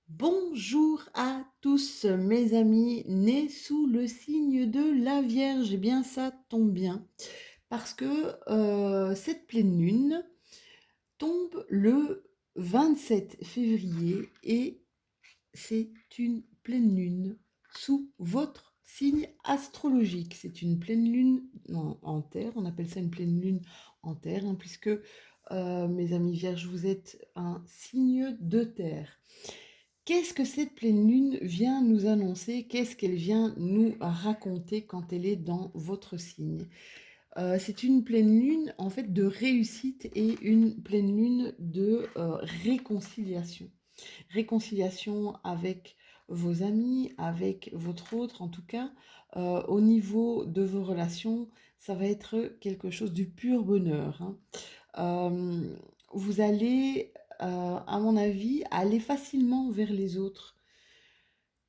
Bonjour à tous mes amis nés sous le signe de la Vierge. Eh bien, ça tombe bien parce que cette pleine lune tombe le 27 février et c'est une pleine lune sous votre signe astrologique. C'est une pleine lune en terre, on appelle ça une pleine lune en terre, hein, puisque mes amis Vierges, vous êtes un signe de terre. Qu'est-ce que cette pleine lune vient nous annoncer? Qu'est-ce qu'elle vient nous raconter quand elle est dans votre signe? C'est une pleine lune en fait de réussite et une pleine lune de réconciliation. Réconciliation avec vos amis, avec votre autre en tout cas. Au niveau de vos relations, ça va être quelque chose du pur bonheur, hein. Euh, Vous allez, à mon avis, aller facilement vers les autres.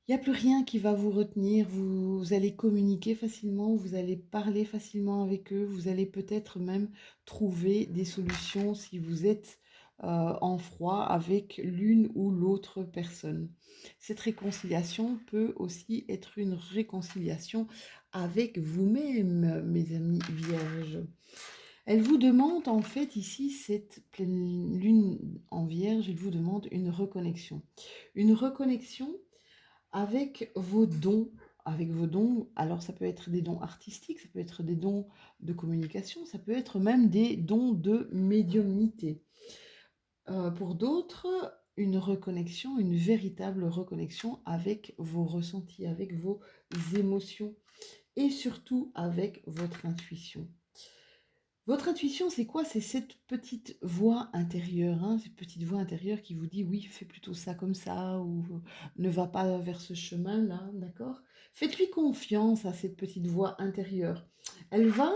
Il n'y a plus rien qui va vous retenir. Vous allez communiquer facilement, vous allez parler facilement avec eux, vous allez peut-être même trouver des solutions si vous êtes en froid avec l'une ou l'autre personne. Cette réconciliation peut aussi être une réconciliation avec vous-même, mes amis vierges. Elle vous demande en fait ici, cette pleine lune en vierge, elle vous demande une reconnexion. Une reconnexion avec vos dons. Avec vos dons, alors ça peut être des dons artistiques, ça peut être des dons de communication, ça peut être même des dons de médiumnité. Pour d'autres, une reconnexion, une véritable reconnexion avec vos ressentis, avec vos émotions et surtout avec votre intuition. Votre intuition, c'est quoi? C'est cette petite voix intérieure, hein, cette petite voix intérieure qui vous dit oui, fais plutôt ça comme ça, ou ne va pas vers ce chemin-là, d'accord? Faites-lui confiance à cette petite voix intérieure. Elle va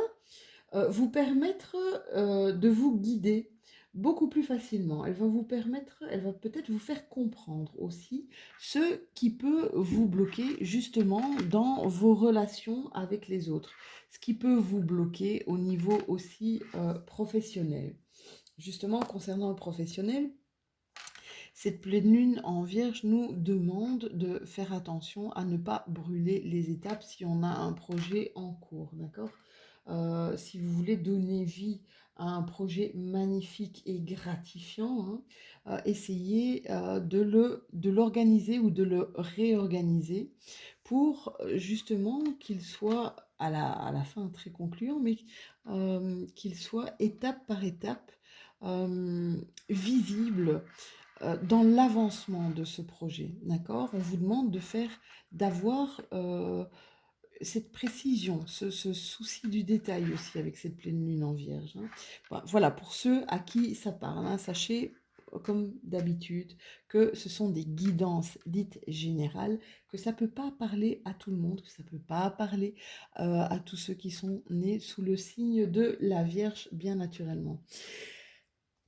vous permettre de vous guider beaucoup plus facilement. Elle va vous permettre, elle va peut-être vous faire comprendre aussi ce qui peut vous bloquer justement dans vos relations avec les autres, ce qui peut vous bloquer au niveau aussi professionnel. Justement, concernant le professionnel, cette pleine lune en vierge nous demande de faire attention à ne pas brûler les étapes si on a un projet en cours, d'accord? Si vous voulez donner vie à un projet magnifique et gratifiant, hein, essayez de l'organiser ou de le réorganiser pour justement qu'il soit à la fin très concluant, mais qu'il soit étape par étape euh, visible dans l'avancement de ce projet, d'accord? On vous demande de faire, d'avoir cette précision, ce souci du détail aussi avec cette pleine lune en vierge, hein. Voilà, pour ceux à qui ça parle, hein, sachez, comme d'habitude, que ce sont des guidances dites générales, que ça ne peut pas parler à tout le monde, que ça ne peut pas parler à tous ceux qui sont nés sous le signe de la Vierge, bien naturellement.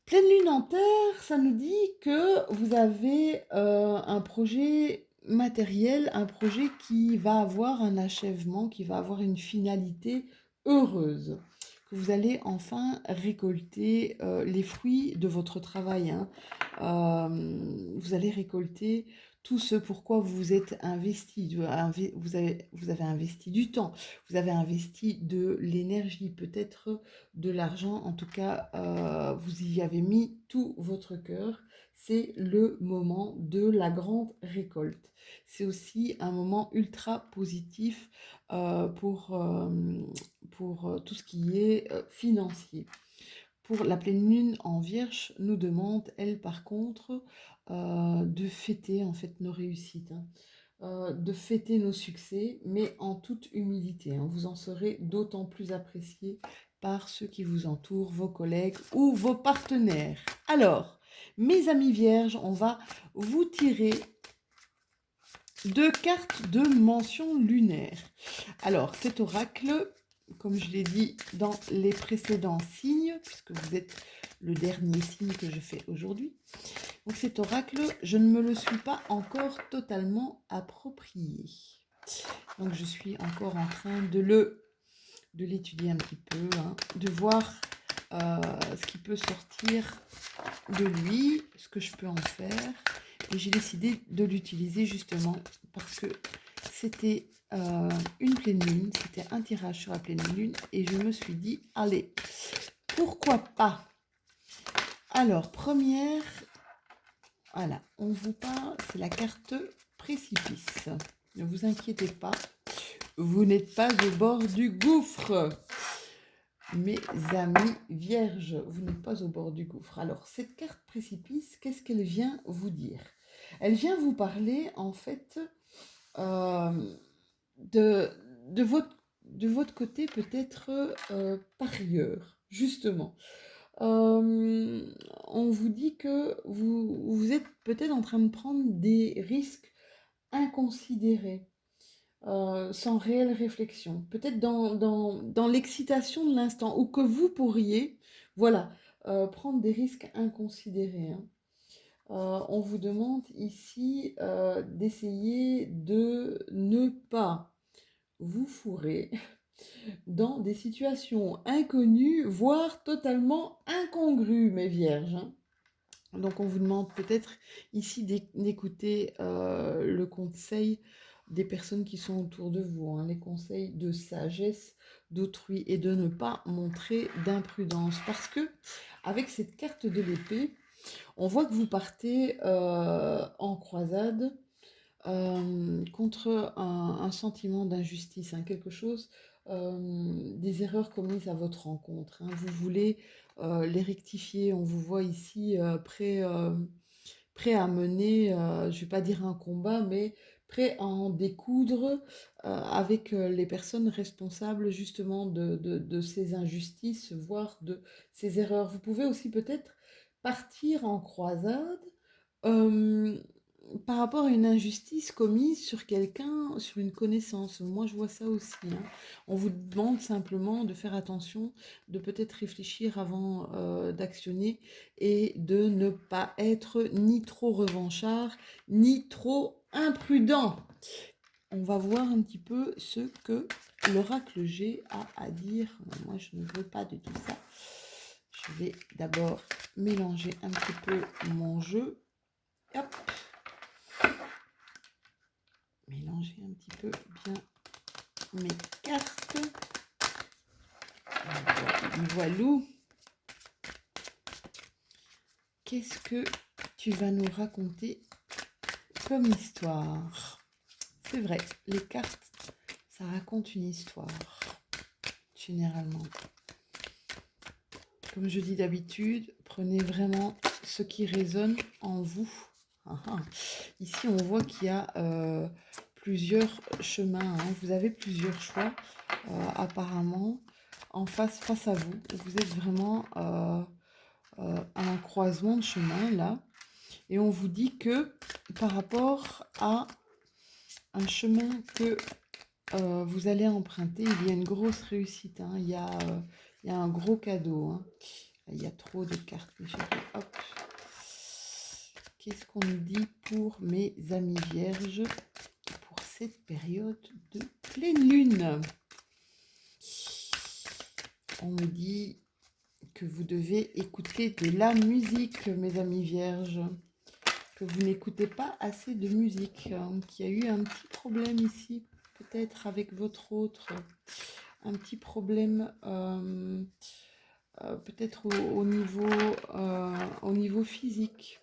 Pleine lune en terre, ça nous dit que vous avez un projet matériel, un projet qui va avoir un achèvement, qui va avoir une finalité heureuse, que vous allez enfin récolter les fruits de votre travail, hein. Vous allez récolter tout ce pourquoi vous vous êtes investi, vous avez investi du temps, vous avez investi de l'énergie, peut-être de l'argent, en tout cas, vous y avez mis tout votre cœur. C'est le moment de la grande récolte. C'est aussi un moment ultra positif pour tout ce qui est financier. Pour la pleine lune en Vierge, nous demande, elle par contre, de fêter en fait nos réussites, hein, de fêter nos succès, mais en toute humilité, hein. Vous en serez d'autant plus apprécié par ceux qui vous entourent, vos collègues ou vos partenaires. Alors, mes amis vierges, on va vous tirer deux cartes de mention lunaire. Alors, cet oracle, comme je l'ai dit dans les précédents signes, puisque vous êtes le dernier signe que je fais aujourd'hui, donc cet oracle, je ne me le suis pas encore totalement approprié. Donc je suis encore en train de l'étudier un petit peu, hein, de voir ce qui peut sortir de lui, ce que je peux en faire. Et j'ai décidé de l'utiliser justement parce que c'était une pleine lune, c'était un tirage sur la pleine lune et je me suis dit, allez, pourquoi pas? Alors, première, voilà, on vous parle, c'est la carte précipice. Ne vous inquiétez pas, vous n'êtes pas au bord du gouffre. Mes amis vierges, vous n'êtes pas au bord du gouffre. Alors, cette carte précipice, qu'est-ce qu'elle vient vous dire? Elle vient vous parler, en fait, euh, de, de votre côté peut-être parieur, justement. On vous dit que vous êtes peut-être en train de prendre des risques inconsidérés. Sans réelle réflexion, peut-être dans l'excitation de l'instant, ou que vous pourriez, voilà, prendre des risques inconsidérés, hein. On vous demande ici d'essayer de ne pas vous fourrer dans des situations inconnues, voire totalement incongrues, mes vierges, hein. Donc on vous demande peut-être ici d'écouter le conseil des personnes qui sont autour de vous, hein, les conseils de sagesse d'autrui et de ne pas montrer d'imprudence. Parce que avec cette carte de l'épée, on voit que vous partez en croisade contre un sentiment d'injustice, hein, quelque chose, des erreurs commises à votre rencontre, hein. Vous voulez les rectifier. On vous voit ici prêt à mener, je ne vais pas dire un combat, mais prêt à en découdre avec les personnes responsables justement de ces injustices, voire de ces erreurs. Vous pouvez aussi peut-être partir en croisade euh, par rapport à une injustice commise sur quelqu'un, sur une connaissance. Moi, je vois ça aussi, hein. On vous demande simplement de faire attention, de peut-être réfléchir avant d'actionner et de ne pas être ni trop revanchard, ni trop imprudent. On va voir un petit peu ce que l'oracle G a à dire. Moi, je ne veux pas de tout ça. Je vais d'abord mélanger un petit peu mon jeu. Hop. Mélanger un petit peu bien mes cartes. Voilà. Qu'est-ce que tu vas nous raconter comme histoire? C'est vrai, les cartes, ça raconte une histoire, généralement. Comme je dis d'habitude, prenez vraiment ce qui résonne en vous. Ici, on voit qu'il y a plusieurs chemins, hein. Vous avez plusieurs choix, apparemment, face à vous. Vous êtes vraiment à un croisement de chemin, là. Et on vous dit que par rapport à un chemin que vous allez emprunter, il y a une grosse réussite, hein. Il y a un gros cadeau, hein. Il y a trop de cartes, mes chéris. Hop. Qu'est-ce qu'on nous dit pour mes amis vierges pour cette période de pleine lune? On me dit que vous devez écouter de la musique, mes amis vierges. Que vous n'écoutez pas assez de musique, hein, qu'il y a eu un petit problème ici, peut-être avec votre autre, un petit problème peut-être au niveau physique,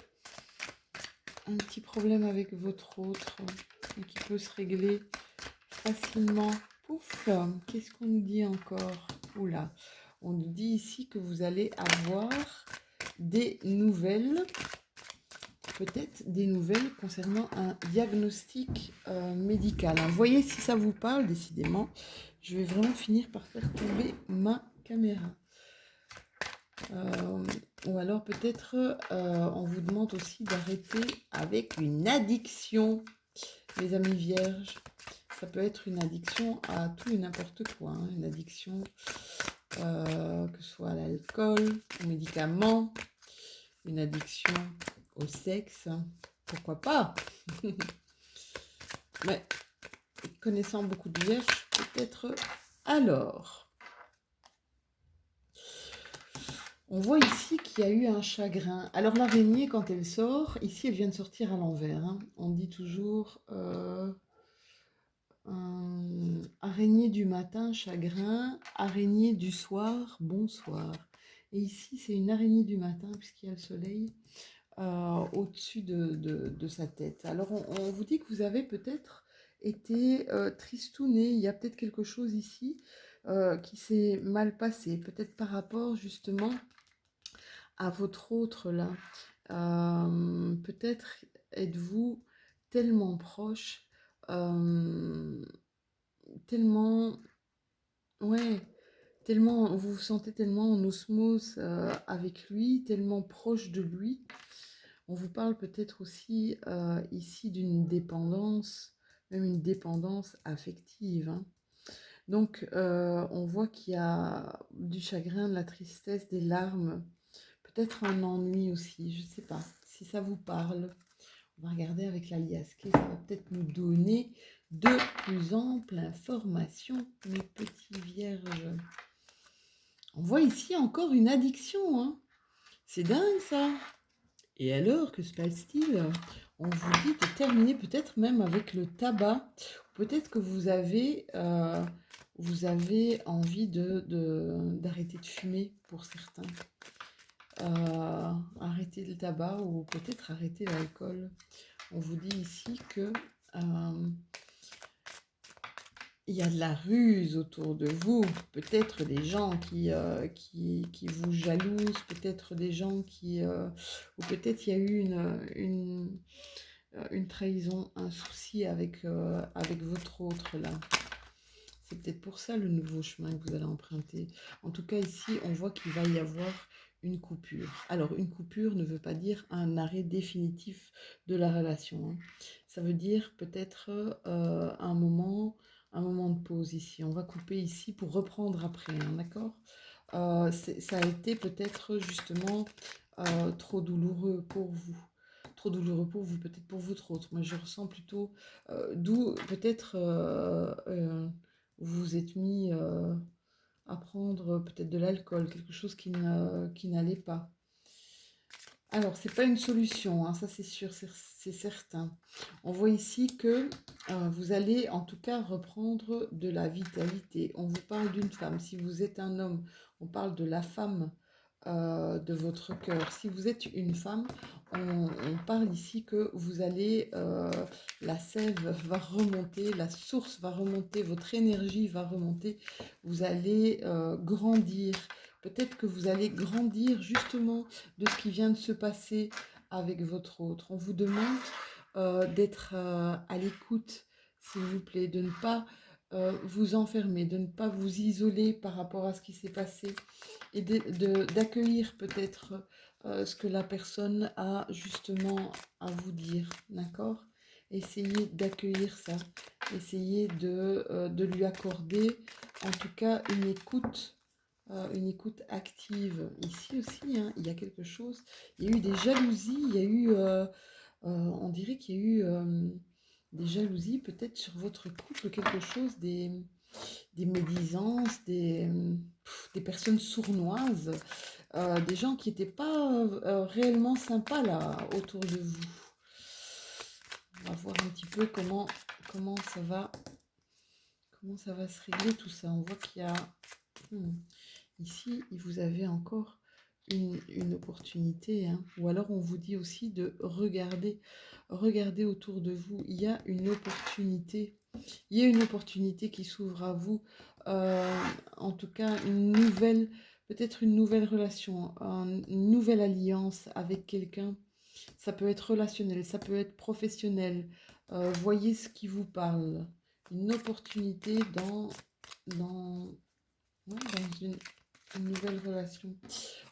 un petit problème avec votre autre qui peut se régler facilement. Pouf, qu'est-ce qu'on nous dit encore? Oula, on nous dit ici que vous allez avoir des nouvelles. Peut-être des nouvelles concernant un diagnostic médical, hein. Voyez si ça vous parle, décidément. Je vais vraiment finir par faire tomber ma caméra. Ou alors peut-être on vous demande aussi d'arrêter avec une addiction, les amis vierges. Ça peut être une addiction à tout et n'importe quoi, hein. Une addiction que ce soit à l'alcool, aux médicaments, une addiction au sexe, pourquoi pas. Mais connaissant beaucoup de vierges, peut-être alors. On voit ici qu'il y a eu un chagrin. Alors l'araignée, quand elle sort, ici elle vient de sortir à l'envers, hein. On dit toujours araignée du matin, chagrin, araignée du soir, bonsoir. Et ici c'est une araignée du matin puisqu'il y a le soleil au-dessus de sa tête. Alors on vous dit que vous avez peut-être été tristouné, il y a peut-être quelque chose ici qui s'est mal passé, peut-être par rapport justement à votre autre là. Peut-être êtes-vous tellement proche, euh, tellement, ouais, tellement, vous vous sentez tellement en osmose avec lui, tellement proche de lui. On vous parle peut-être aussi ici d'une dépendance, même une dépendance affective, hein. Donc, on voit qu'il y a du chagrin, de la tristesse, des larmes, peut-être un ennui aussi, je ne sais pas si ça vous parle. On va regarder avec l'alias clé, ça va peut-être nous donner de plus amples informations, mes petits vierges. On voit ici encore une addiction, hein. C'est dingue ça. Et alors, que se passe-t-il? On vous dit de terminer peut-être même avec le tabac. Peut-être que vous avez envie d'arrêter de fumer pour certains. Arrêter le tabac ou peut-être arrêter l'alcool. On vous dit ici que il y a de la ruse autour de vous, peut-être des gens qui vous jalousent, peut-être des gens ou peut-être il y a eu une trahison, un souci avec votre autre là. C'est peut-être pour ça le nouveau chemin que vous allez emprunter. En tout cas, ici, on voit qu'il va y avoir une coupure. Alors, une coupure ne veut pas dire un arrêt définitif de la relation, hein. Ça veut dire peut-être un moment de pause ici. On va couper ici pour reprendre après, hein, d'accord? Ça a été peut-être justement trop douloureux pour vous. Trop douloureux pour vous, peut-être pour votre autre. Moi, je ressens plutôt d'où peut-être vous vous êtes mis à prendre peut-être de l'alcool, quelque chose qui n'allait pas. Alors, c'est pas une solution, hein, ça c'est sûr, c'est certain. On voit ici que vous allez en tout cas reprendre de la vitalité. On vous parle d'une femme. Si vous êtes un homme, on parle de la femme de votre cœur. Si vous êtes une femme, on parle ici que vous allez, la sève va remonter, la source va remonter, votre énergie va remonter, vous allez grandir. Peut-être que vous allez grandir justement de ce qui vient de se passer avec votre autre. On vous demande d'être à l'écoute, s'il vous plaît, de ne pas vous enfermer, de ne pas vous isoler par rapport à ce qui s'est passé et d'accueillir peut-être ce que la personne a justement à vous dire, d'accord? Essayez d'accueillir ça, essayez de lui accorder en tout cas une écoute active. Ici aussi, hein, il y a quelque chose, il y a eu des jalousies, il y a eu, on dirait qu'il y a eu des jalousies peut-être sur votre couple, quelque chose, des médisances, des personnes sournoises, des gens qui n'étaient pas réellement sympas là autour de vous. On va voir un petit peu comment ça va se régler tout ça. On voit qu'il y a ici, vous avez encore une opportunité, hein. Ou alors on vous dit aussi de regarder autour de vous. Il y a une opportunité. Il y a une opportunité qui s'ouvre à vous. En tout cas, peut-être une nouvelle relation, une nouvelle alliance avec quelqu'un. Ça peut être relationnel, ça peut être professionnel. Voyez ce qui vous parle. Une opportunité dans, ouais, dans une nouvelle relation.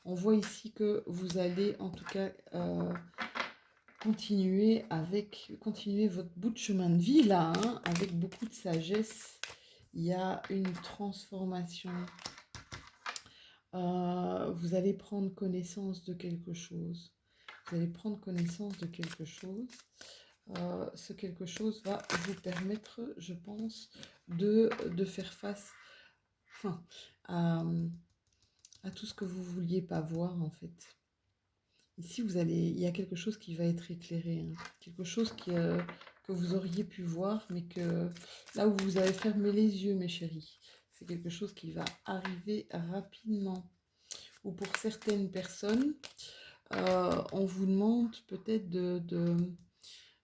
On voit ici que vous allez en tout cas continuer votre bout de chemin de vie là, hein, avec beaucoup de sagesse. Il y a une transformation. Vous allez prendre connaissance de quelque chose. Vous allez prendre connaissance de quelque chose. Ce quelque chose va vous permettre, je pense, de faire face à à tout ce que vous vouliez pas voir en fait. Ici, il y a quelque chose qui va être éclairé, hein. Quelque chose que vous auriez pu voir, mais que là où vous avez fermé les yeux, mes chéris, c'est quelque chose qui va arriver rapidement. Ou pour certaines personnes, on vous demande peut-être de,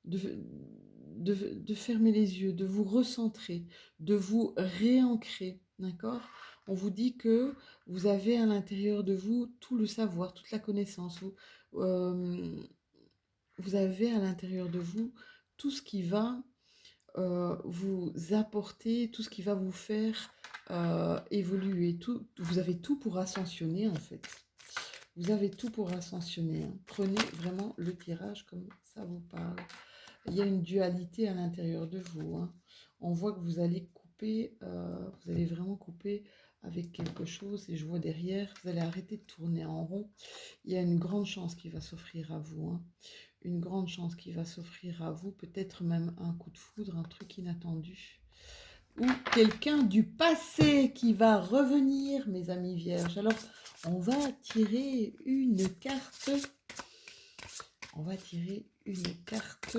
de fermer les yeux, de vous recentrer, de vous réancrer, d'accord? On vous dit que vous avez à l'intérieur de vous tout le savoir, toute la connaissance. Euh, vous avez à l'intérieur de vous tout ce qui va vous apporter, tout ce qui va vous faire évoluer. Tout, vous avez tout pour ascensionner en fait. Vous avez tout pour ascensionner, hein. Prenez vraiment le tirage comme ça vous parle. Il y a une dualité à l'intérieur de vous, hein. On voit que vous allez couper, vous allez vraiment couper avec quelque chose. Et je vois derrière, vous allez arrêter de tourner en rond. Il y a une grande chance qui va s'offrir à vous, hein. Une grande chance qui va s'offrir à vous. Peut-être même un coup de foudre, un truc inattendu. Ou quelqu'un du passé qui va revenir, mes amis vierges. Alors, on va tirer une carte. On va tirer une carte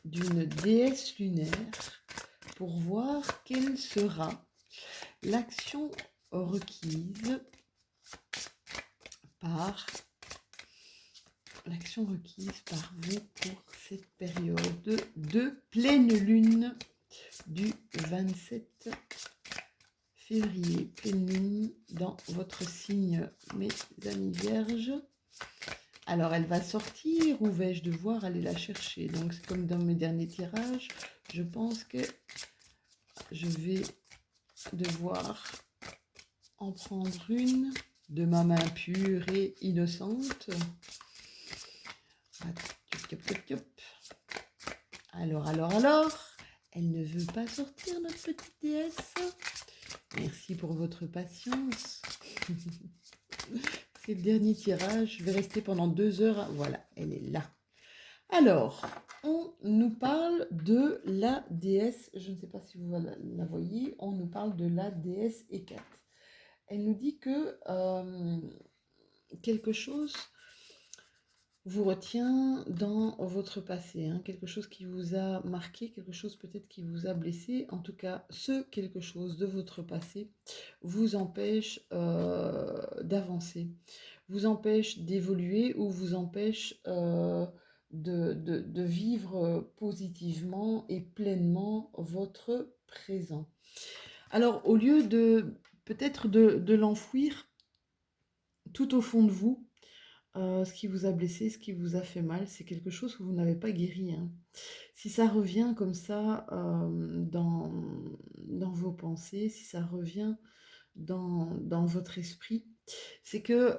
d'une déesse lunaire pour voir quelle sera l'action requise par vous pour cette période de pleine lune du 27 février. Pleine lune dans votre signe, mes amis vierges. Alors, elle va sortir ou vais-je devoir aller la chercher? Donc, c'est comme dans mes derniers tirages. Je pense que je vais devoir en prendre une de ma main pure et innocente. Alors, elle ne veut pas sortir, notre petite déesse. Merci pour votre patience. C'est le dernier tirage. Je vais rester pendant 2 heures. Voilà, elle est là. Alors, on nous parle de la déesse. Je ne sais pas si vous la voyez. On nous parle de la déesse Hécate. Elle nous dit que quelque chose vous retient dans votre passé, hein, quelque chose qui vous a marqué, quelque chose peut-être qui vous a blessé. En tout cas, ce quelque chose de votre passé vous empêche d'avancer, vous empêche d'évoluer ou vous empêche de vivre positivement et pleinement votre présent. Alors, au lieu de peut-être de l'enfouir tout au fond de vous, ce qui vous a blessé, ce qui vous a fait mal, c'est quelque chose que vous n'avez pas guéri, hein. Si ça revient comme ça dans vos pensées, si ça revient dans votre esprit, c'est que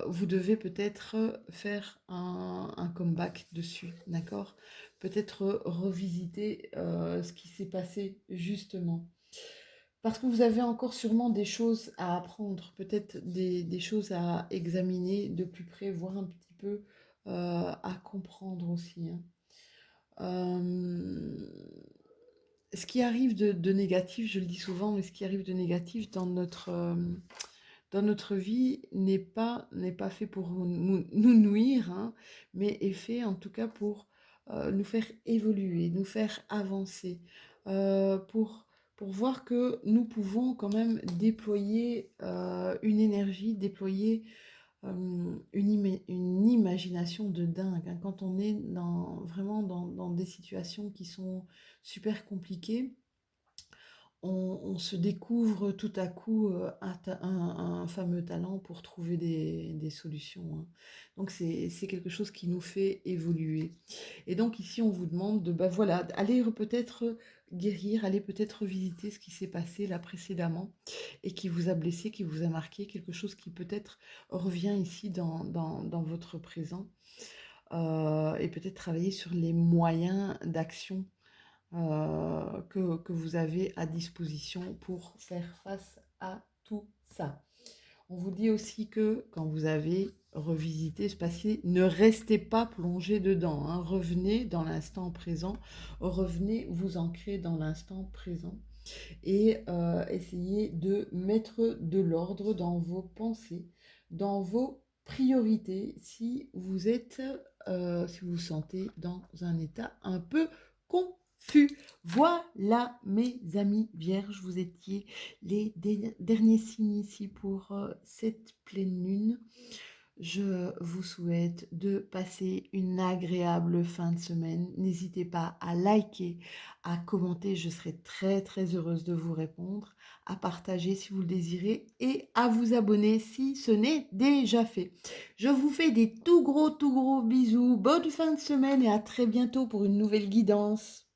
vous devez peut-être faire un comeback dessus, d'accord? Peut-être revisiter ce qui s'est passé justement. Parce que vous avez encore sûrement des choses à apprendre, peut-être des choses à examiner de plus près, voir un petit peu à comprendre aussi, hein. Euh, Ce qui arrive de négatif, je le dis souvent, mais ce qui arrive de négatif dans notre vie n'est pas fait pour nous nuire, hein, mais est fait en tout cas pour nous faire évoluer, nous faire avancer, pour voir que nous pouvons quand même déployer une énergie, déployer une imagination de dingue, hein. Quand on est vraiment dans des situations qui sont super compliquées, on se découvre tout à coup un fameux talent pour trouver des solutions, hein. Donc c'est quelque chose qui nous fait évoluer. Et donc ici on vous demande de voilà, aller peut-être guérir, aller peut-être visiter ce qui s'est passé là précédemment et qui vous a blessé, qui vous a marqué, quelque chose qui peut-être revient ici dans votre présent, et peut-être travailler sur les moyens d'action que vous avez à disposition pour faire face à tout ça. On vous dit aussi que quand vous avez revisité ce passé, ne restez pas plongé dedans, hein. Revenez dans l'instant présent, revenez vous ancrer dans l'instant présent. et essayez de mettre de l'ordre dans vos pensées, dans vos priorités si vous êtes, si vous vous sentez dans un état un peu confus. Voilà mes amis vierges, vous étiez les derniers signes ici pour cette pleine lune. Je vous souhaite de passer une agréable fin de semaine. N'hésitez pas à liker, à commenter, je serai très très heureuse de vous répondre, à partager si vous le désirez et à vous abonner si ce n'est déjà fait. Je vous fais des tout gros bisous, bonne fin de semaine et à très bientôt pour une nouvelle guidance.